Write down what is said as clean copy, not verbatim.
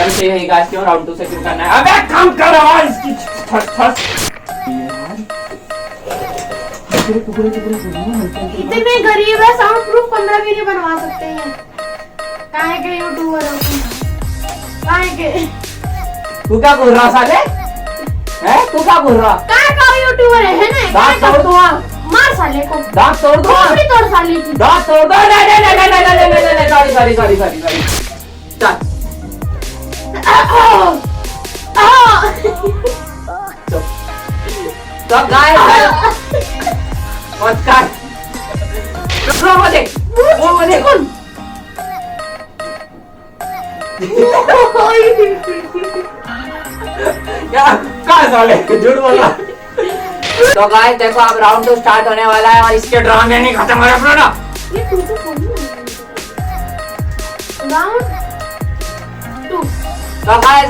फिर से यही गाइस क्यों राउंड 2 से शुरू करना है। अबे काम कर रहा है इसकी फस इतने गरीब है, साउंड प्रूफ 15 भी नहीं बनवा सकते हैं। काहे के यूट्यूबर हो तुम? काहे के? तू क्या बोल रहा साले? हैं तू क्या बोल रहा? काहे का यूट्यूबर है ना? दांत तोड़ दूंगा, मार साले को, दांत तोड़ दूंगा, खोपड़ी तोड़ साले की, दांत तोड़ दो। नहीं सॉरी चल तो गाइस मत कर वो देख क्या साले झूठ बोल रहा। तो गाइस देखो अब राउंड 2 स्टार्ट होने वाला है और इसके ड्रामे नहीं खत्म हो रहे अपना ना। ये तू तो कौन है? राउंड 2 तो गाइस